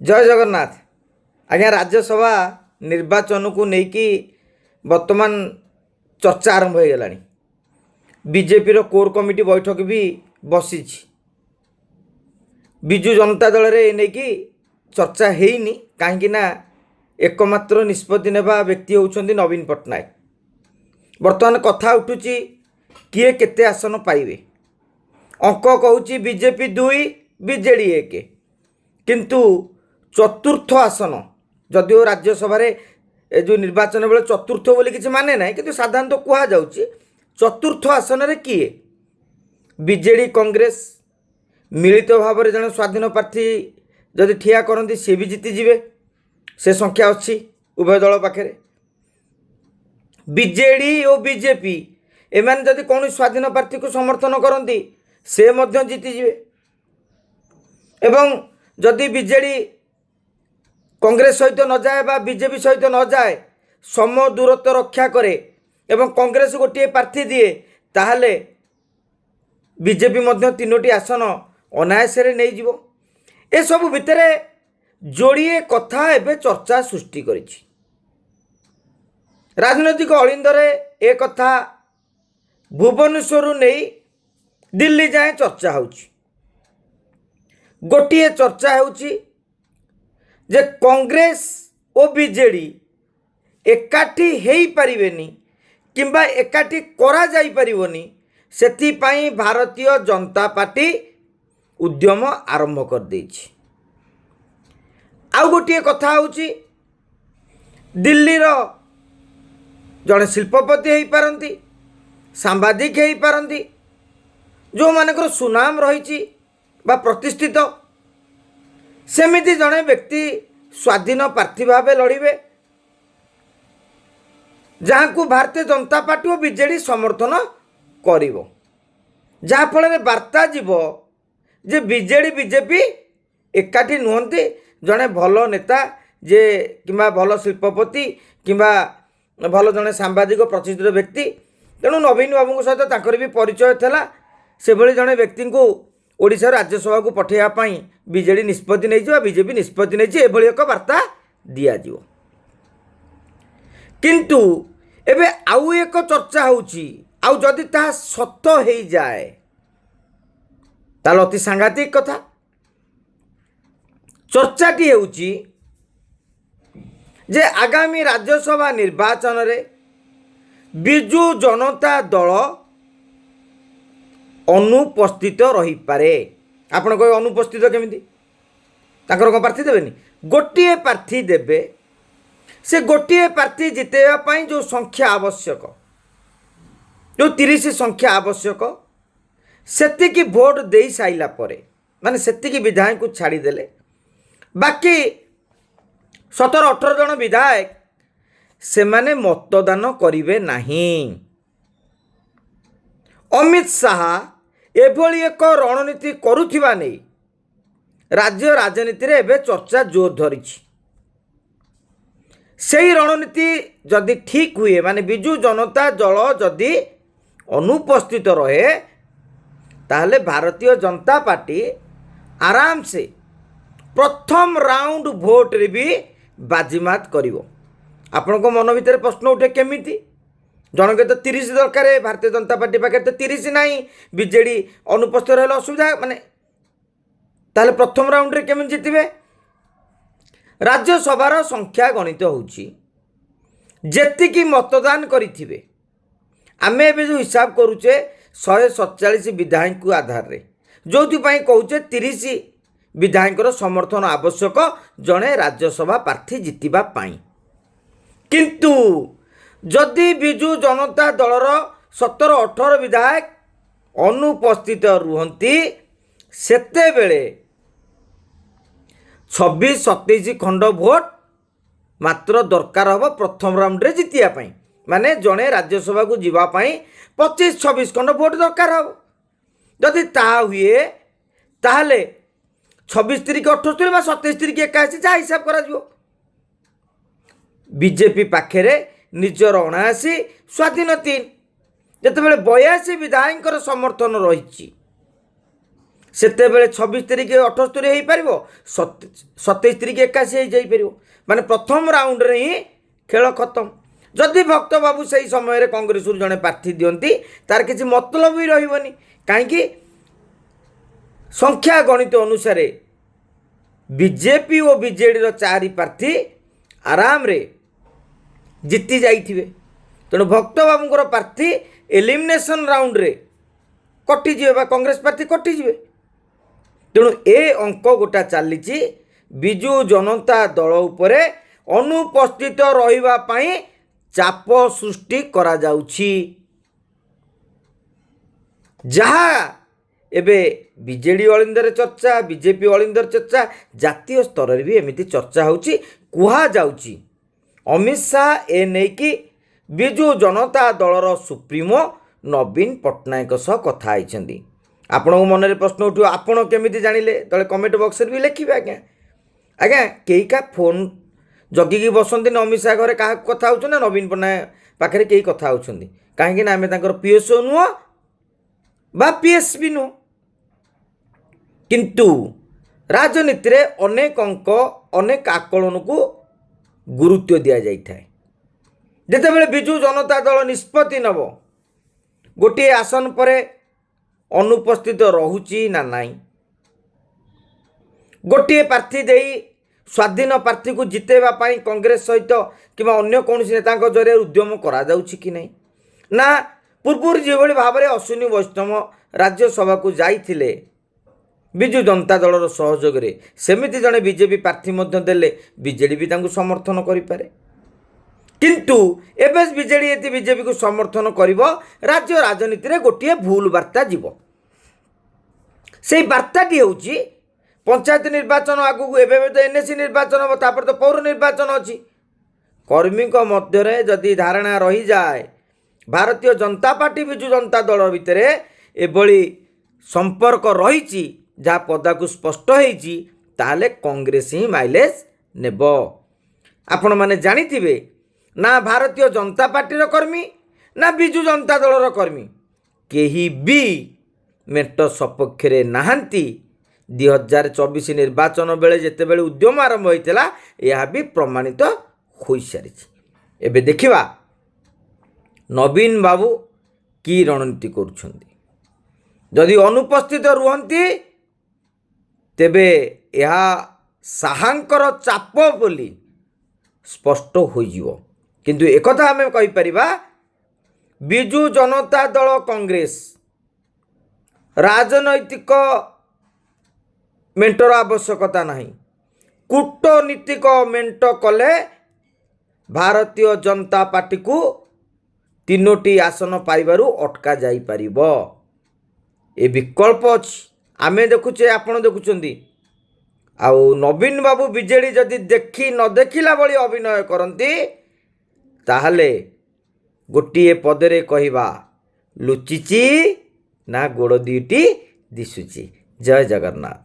जय जगन्नाथ। आज्ञा राज्यसभा निर्वाचन को लेकिन वर्तमान चर्चा आरंभ हो गला। बीजेपी रो कोर कमिटी बैठक भी बसी। बिजु जनता दल रे नहीं कि चर्चा हैनी कहीं एकमात्र निष्पत्ति नेबा व्यक्ति होउछन्ति नवीन पट्टनायक। वर्तमान कथा उठुची किए केते आसन पाइबे। अंक कहूँ बीजेपी 2 बीजेडी 1 किंतु चतुर्थ आसन जदिव राज्यसभा जो निर्वाचन बेले चतुर्थ बोली किसी माने ना कि साधारणतः कह जाउची चतुर्थ आसन रे किए बीजेडी कांग्रेस मिलित भाव में जन स्वाधीन प्रार्थी जदि ठिया करती सी भी जीति जीवे से संख्या अच्छी उभय दल पाखे। बीजेडी और बीजेपी एमान जदि कौन स्वाधीन प्रार्थी को समर्थन करती से मध्य जीति जीवे एवं जदि बीजेडी कांग्रेस सहित न जाए बा बीजेपी सहित न जाए सम दूरत्व रक्षा करे एवं कांग्रेस गोटे प्रार्थी दिए ताहले बीजेपी मध्य 3टी आसन अनायास नहीं जीवो। ए सब भितर जोड़िए कथा एबे चर्चा सृष्टि करिछि। राजनैतिक अलिंदरे ए कथा भुवनेश्वर नहीं दिल्ली जाए चर्चा होउछि। गोटे चर्चा होउछि जे कांग्रेस और बीजेडी एकाठी हेई परिबेनी किंबा एकाठी करा जाई परिबोनी सेथिपाई भारतीय जनता पार्टी उद्यम आरंभ कर देछि। आउ गोटे कथा होउछि दिल्ली रो जड़े शिल्पपति हेई पारंती सांबादिक हेई पारंती जो मानकर सुनाम रही बा प्रतिष्ठित सेमिति जड़े व्यक्ति स्वाधीन प्रार्थी भाव लड़े जहाँ को भारतीय जनता पार्टी और बीजेडी समर्थन करिवो जहाँफल वार्ता जीव जे बीजेडी बीजेपी एकाठी नुहंती जड़े भल नेता जे किंबा भल शिल्पपति किंबा भल जड़े सांबादिक प्रतिष्ठित व्यक्ति तेणु नवीन बाबू सहित ताकर भी परिचय था से भली जड़े व्यक्ति को ओडिशा राज्यसभा को पठेवाई बीजेडी निष्पत्ति नहीं बीजेपी निष्पत्ति नहीं एक वार्ता दिया दिजाव। किंतु एबे आउ एक चर्चा होउची आउ जदि ता सत हो जाए ताल अति सांघातिक कथा। चर्चाटी होउची जे आगामी राज्यसभा निर्वाचन रे बिजु जनता दल अनुपस्थित रही पारे। आपण कहे अनुपस्थित केमिति ताकर को प्रार्थी देबेनी गोटे प्रार्थी देबे से गोटे प्रार्थी जितेबा पई जो संख्या आवश्यक जो 30 संख्या आवश्यक सेतिकी भोट दे साइला परे माने सेतिकी विधायक को छाड़ी देले बाकी 17-18 जन विधायक से माने मतदान करिवे नहीं। अमित शाह एभली एक रणनीति करुथिबा नै राज्य राजनीति रे एबे चर्चा जोर धरिछि। सेही रणनीति जदि ठीक हुए माने बिजु जनता दल जदि अनुपस्थित रहे ताहले भारतीय जनता पार्टी आराम से प्रथम राउंड भोट रे भी बाजीमात करिवो। आपण को मन भीतर प्रश्न उठे केमिति जनके तो 30 दरकार भारतीय जनता पार्टी पाखे तो 30 नहीं बीजेडी अनुपस्थित रहा असुविधा माने ताहले प्रथम राउंड रे केमिति जितिबे। राज्यसभार संख्या गणित होउची जेतिकी मतदान करिथिबे आमे एबे जो हिसाब करूचे 147 विधायक को आधार रे जोथिपाई कहूचे 30 विधायकर समर्थन आवश्यक जड़े राज्यसभा प्रार्थी जितिबा पाई। किंतु जदि बिजु जनता दलर 17-18 विधायक अनुपस्थित रुहंती सेते बेले 26-27 खंड भोट मात्र दरकार हम प्रथम राउंड रे जितिया पाई माने जड़े राज्यसभा को जीवा पाई 25-26 खंड भोट दरकार हम जदि ता हुए ताहले 26 तारिख 78 बा 27 तारिख 81 जहाँ हिसाब करा जिवो। बीजेपी पाखे निजर 79 स्वाधीन 3 जिते 82 विधायक समर्थन रही ସେତେବେଳେ 26 ତାରିଖ 78 ହେଇପାରିବ, 27 ତାରିଖ 81 ହେଇଯାଇପାରିବ। ମାନେ ପ୍ରଥମ ରାଉଣ୍ଡରେ ହିଁ ଖେଳ ଖତମ। ଯଦି ଭକ୍ତ ବାବୁ ସେହି ସମୟରେ କଂଗ୍ରେସରୁ ଜଣେ ପ୍ରାର୍ଥୀ ଦିଅନ୍ତି ତାର କିଛି ମତଲବ ବି ରହିବନି। କାହିଁକି? ସଂଖ୍ୟା ଗଣିତ ଅନୁସାରେ ବିଜେପି ଓ ବିଜେଡ଼ିର 4 ପ୍ରାର୍ଥୀ ଆରାମରେ ଜିତି ଯାଇଥିବେ। ତେଣୁ ଭକ୍ତ ବାବୁଙ୍କର ପ୍ରାର୍ଥୀ ଏଲିମିନେସନ୍ ରାଉଣ୍ଡରେ କଟିଯିବେ ବା କଂଗ୍ରେସ ପ୍ରାର୍ଥୀ କଟିଯିବେ। ତେଣୁ ଏ ଅଙ୍କ ଗୋଟା ଚାଲିଛି ବିଜୁ ଜନତା ଦଳ ଉପରେ ଅନୁପସ୍ଥିତ ରହିବା ପାଇଁ ଚାପ ସୃଷ୍ଟି କରାଯାଉଛି। ଯାହା ଏବେ ବିଜେଡ଼ି ଅଳିନ୍ଦରେ ଚର୍ଚ୍ଚା, ବିଜେପି ଅଳିନ୍ଦରେ ଚର୍ଚ୍ଚା, ଜାତୀୟ ସ୍ତରରେ ବି ଏମିତି ଚର୍ଚ୍ଚା ହେଉଛି। କୁହାଯାଉଛି ଅମିତ ଶାହ ଏ ନେଇକି ବିଜୁ ଜନତା ଦଳର ସୁପ୍ରିମୋ ନବୀନ ପଟ୍ଟନାୟକ ସହ କଥା ହେଇଛନ୍ତି। ଆପଣଙ୍କ ମନରେ ପ୍ରଶ୍ନ ଉଠିବ, ଆପଣ କେମିତି ଜାଣିଲେ? ତଳେ କମେଣ୍ଟ ବକ୍ସରେ ବି ଲେଖିବେ। ଆଜ୍ଞା କେହି କାହା ଫୋନ୍ ଜଗିକି ବସନ୍ତିନି ଅମିତ ଶାହ ଘରେ କାହାକୁ କଥା ହେଉଛନ୍ତି ନା ନବୀନ ପଟ୍ଟନାୟକ ପାଖରେ କେହି କଥା ହେଉଛନ୍ତି। କାହିଁକି ନା ଆମେ ତାଙ୍କର ପିଏସ୍ଓ ନୁହଁ ବା ପିଏସ୍ ବି ନୁହଁ। କିନ୍ତୁ ରାଜନୀତିରେ ଅନେକ ଅଙ୍କ ଅନେକ ଆକଳନକୁ ଗୁରୁତ୍ୱ ଦିଆଯାଇଥାଏ। ଯେତେବେଳେ ବିଜୁ ଜନତା ଦଳ ନିଷ୍ପତ୍ତି ନେବ ଗୋଟିଏ ଆସନ ପରେ ଅନୁପସ୍ଥିତ ରହୁଛି ନା ନାହିଁ, ଗୋଟିଏ ପ୍ରାର୍ଥୀ ଦେଇ ସ୍ୱାଧୀନ ପ୍ରାର୍ଥୀକୁ ଜିତେଇବା ପାଇଁ କଂଗ୍ରେସ ସହିତ କିମ୍ବା ଅନ୍ୟ କୌଣସି ନେତାଙ୍କ ଜରିଆରେ ଉଦ୍ୟମ କରାଯାଉଛି କି ନାହିଁ, ନା ପୂର୍ବରୁ ଯେଭଳି ଭାବରେ ଅଶ୍ୱିନୀ ବୈଷ୍ଣବ ରାଜ୍ୟସଭାକୁ ଯାଇଥିଲେ ବିଜୁ ଜନତା ଦଳର ସହଯୋଗରେ, ସେମିତି ଜଣେ ବିଜେପି ପ୍ରାର୍ଥୀ ମଧ୍ୟ ଦେଲେ ବିଜେଡ଼ି ବି ତାଙ୍କୁ ସମର୍ଥନ କରିପାରେ। କିନ୍ତୁ ଏବେ ବିଜେଡ଼ି ଏତେ ବିଜେପିକୁ ସମର୍ଥନ କରିବ, ରାଜ୍ୟ ରାଜନୀତିରେ ଗୋଟିଏ ଭୁଲ ବାର୍ତ୍ତା ଯିବ। ସେଇ ବାର୍ତ୍ତାଟି ହେଉଛି ପଞ୍ଚାୟତ ନିର୍ବାଚନ ଆଗକୁ, ଏବେ ତ ଏନ୍ଏସି ନିର୍ବାଚନ ହେବ, ତାପରେ ତ ପୌର ନିର୍ବାଚନ ଅଛି। କର୍ମୀଙ୍କ ମଧ୍ୟରେ ଯଦି ଧାରଣା ରହିଯାଏ ଭାରତୀୟ ଜନତା ପାର୍ଟି ବିଜୁ ଜନତା ଦଳ ଭିତରେ ଏଭଳି ସମ୍ପର୍କ ରହିଛି ଯାହା ପଦାକୁ ସ୍ପଷ୍ଟ ହେଇଛି, ତାହେଲେ କଂଗ୍ରେସ ହିଁ ମାଇଲେଜ ନେବ। ଆପଣମାନେ ଜାଣିଥିବେ ନା ଭାରତୀୟ ଜନତା ପାର୍ଟିର କର୍ମୀ ନା ବିଜୁ ଜନତା ଦଳର କର୍ମୀ କେହି ବି ମେଣ୍ଟ ସପକ୍ଷରେ ନାହାନ୍ତି। 2024 ନିର୍ବାଚନ ବେଳେ ଯେତେବେଳେ ଉଦ୍ୟମ ଆରମ୍ଭ ହୋଇଥିଲା ଏହା ବି ପ୍ରମାଣିତ ହୋଇସାରିଛି। ଏବେ ଦେଖିବା ନବୀନ ବାବୁ କି ରଣନୀତି କରୁଛନ୍ତି। ଯଦି ଅନୁପସ୍ଥିତ ରୁହନ୍ତି ତେବେ ଏହା ଶାହାଙ୍କର ଚାପ ବୋଲି ସ୍ପଷ୍ଟ ହୋଇଯିବ। କିନ୍ତୁ ଏକଥା ଆମେ କହିପାରିବା ବିଜୁ ଜନତା ଦଳ କଂଗ୍ରେସ ରାଜନୈତିକ ମେଣ୍ଟର ଆବଶ୍ୟକତା ନାହିଁ। କୂଟନୀତିକ ମେଣ୍ଟ କଲେ ଭାରତୀୟ ଜନତା ପାର୍ଟିକୁ 3ଟି ଆସନ ପାଇବାରୁ ଅଟକା ଯାଇପାରିବ। ଏ ବିକଳ୍ପ ଅଛି। ଆମେ ଦେଖୁଛେ, ଆପଣ ଦେଖୁଛନ୍ତି। ଆଉ ନବୀନ ବାବୁ ବିଜେଡ଼ି ଯଦି ନ ଦେଖିଲା ଭଳି ଅଭିନୟ କରନ୍ତି ତାହେଲେ ଗୋଟିଏ ପଦରେ କହିବା ଲୁଚିଛି ନା ଗୋଡ଼ ଦୁଇଟି ଦିଶୁଛି। ଜୟ ଜଗନ୍ନାଥ।